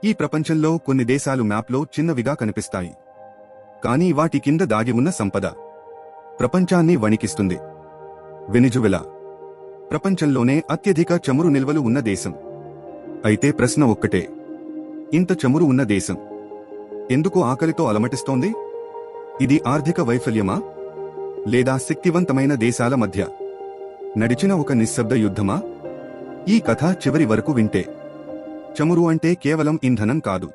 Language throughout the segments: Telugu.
ఈ ప్రపంచంలో కొన్ని దేశాలు మ్యాప్లో చిన్నవిగా కనిపిస్తాయి. కానీ వాటి కింద దాగి ఉన్న సంపద ప్రపంచాన్ని వణికిస్తుంది. వెనిజువెలా ప్రపంచంలోనే అత్యధిక చమురు నిల్వలు ఉన్న దేశం. అయితే ప్రశ్న ఒక్కటే, ఇంత చమురు ఉన్న దేశం ఎందుకు ఆకలితో అలమటిస్తోంది? ఇది ఆర్థిక వైఫల్యమా, లేదా శక్తివంతమైన దేశాల మధ్య నడిచిన ఒక నిశ్శబ్ద యుద్ధమా? ఈ కథ చివరి వరకు వింటే చమురు అంటే కేవలం ఇంధనం కాదు,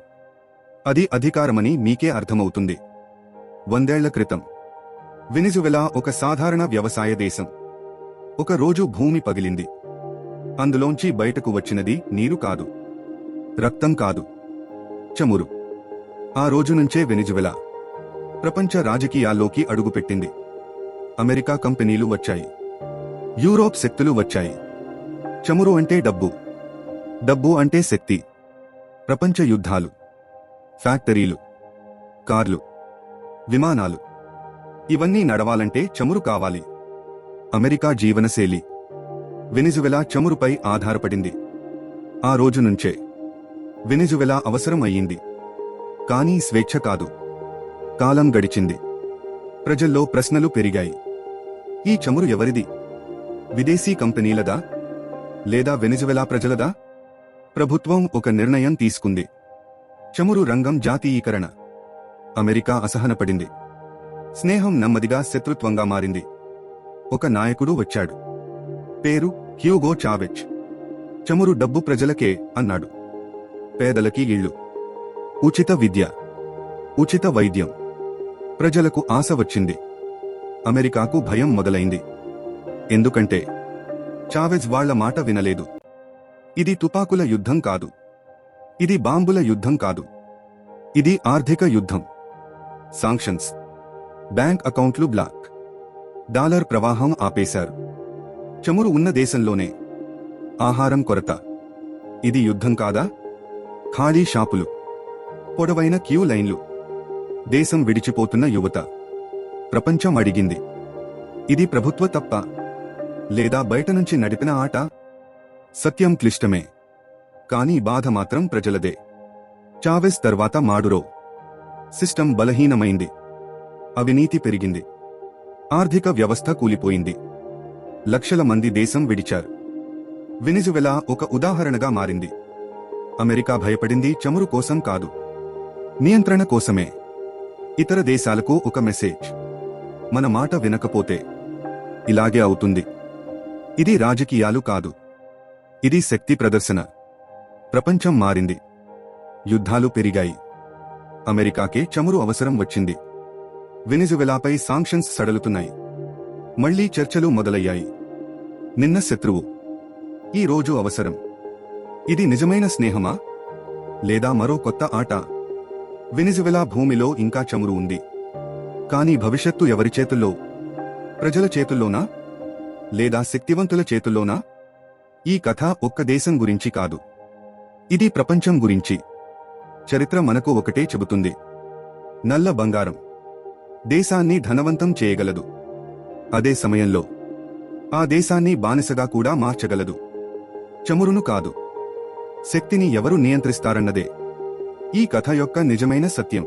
అది అధికారమని మీకే అర్థమవుతుంది. 100 ఏళ్ల క్రితం వెనిజువెలా ఒక సాధారణ వ్యవసాయ దేశం. ఒక రోజు భూమి పగిలింది. అందులోంచి బయటకు వచ్చినది నీరు కాదు, రక్తం కాదు, చమురు. ఆ రోజు నుంచే వెనిజువెలా ప్రపంచ రాజకీయాల్లోకి అడుగుపెట్టింది. అమెరికా కంపెనీలు వచ్చాయి, యూరోప్ శక్తులు వచ్చాయి. చమురు అంటే డబ్బు, డబ్బు అంటే శక్తి. ప్రపంచ యుద్ధాలు, ఫ్యాక్టరీలు, కార్లు, విమానాలు, ఇవన్నీ నడవాలంటే చమురు కావాలి. అమెరికా జీవనశైలి వెనిజువెలా చమురుపై ఆధారపడింది. ఆ రోజు నుంచే వెనిజువెలా అవసరం అయ్యింది. కానీ స్వేచ్ఛ కాదు. కాలం గడిచింది. ప్రజల్లో ప్రశ్నలు పెరిగాయి. ఈ చమురు ఎవరిది? విదేశీ కంపెనీలదా, లేదా వెనిజువెలా ప్రజలదా? ప్రభుత్వం ఒక నిర్ణయం తీసుకుంది. చమురు రంగం జాతీయీకరణ. అమెరికా అసహనపడింది. స్నేహం నెమ్మదిగా శత్రుత్వంగా మారింది. ఒక నాయకుడు వచ్చాడు. పేరు హ్యూగో చావెజ్. చమురు డబ్బు ప్రజలకే అన్నాడు. పేదలకి ఇళ్ళు, ఉచిత విద్య, ఉచిత వైద్యం. ప్రజలకు ఆశ వచ్చింది. అమెరికాకు భయం మొదలైంది. ఎందుకంటే చావెజ్ వాళ్ల మాట వినలేదు. ఇది తుపాకుల యుద్ధం కాదు, ఇది బాంబుల యుద్ధం కాదు, ఇది ఆర్థిక యుద్ధం. సాంక్షన్స్, బ్యాంక్ అకౌంట్లు బ్లాక్, డాలర్ ప్రవాహం ఆపేశారు. చమురు ఉన్న దేశంలోనే ఆహారం కొరత. ఇది యుద్ధం కాదా? ఖాళీ షాపులు, పొడవైన క్యూ లైన్లు, దేశం విడిచిపోతున్న యువత. ప్రపంచం అడిగింది, ఇది ప్రభుత్వ తప్ప, లేదా బయట నుంచి నడిపిన ఆట? సత్యం క్లిష్టమే, కానీ బాధ మాత్రం ప్రజలదే. చావెజ్ తర్వాత మాడురో. సిస్టమ్ బలహీనమైంది. అవినీతి పెరిగింది. ఆర్థిక వ్యవస్థ కూలిపోయింది. లక్షల మంది దేశం విడిచారు. వెనిజువెలా ఒక ఉదాహరణగా మారింది. అమెరికా భయపడింది చమురు కోసం కాదు, నియంత్రణ కోసమే. ఇతర దేశాలకు ఒక మెసేజ్: మన మాట వినకపోతే ఇలాగే అవుతుంది. ఇది రాజకీయాలు కాదు, ఇది శక్తి ప్రదర్శన. ప్రపంచం మారింది. యుద్ధాలు పెరిగాయి. అమెరికాకే చమురు అవసరం వచ్చింది. వెనిజువెలాపై సాంక్షన్స్ సడలుతున్నాయి. మళ్లీ చర్చలు మొదలయ్యాయి. నిన్న శత్రువు, ఈ రోజు అవసరం. ఇది నిజమైన స్నేహమా, లేదా మరో కొత్త ఆట? వెనిజువెలా భూమిలో ఇంకా చమురు ఉంది. కానీ భవిష్యత్తు ఎవరి చేతుల్లో? ప్రజల చేతుల్లోనా, లేదా శక్తివంతుల చేతుల్లోనా? ఈ కథ ఒక్క దేశం గురించి కాదు, ఇది ప్రపంచం గురించి. చరిత్ర మనకు ఒకటే చెబుతుంది: నల్ల బంగారం దేశాన్ని ధనవంతం చేయగలదు. అదే సమయంలో ఆ దేశాన్ని బానిసగా కూడా మార్చగలదు. చమురును కాదు, శక్తిని ఎవరు నియంత్రిస్తారన్నదే ఈ కథ యొక్క నిజమైన సత్యం.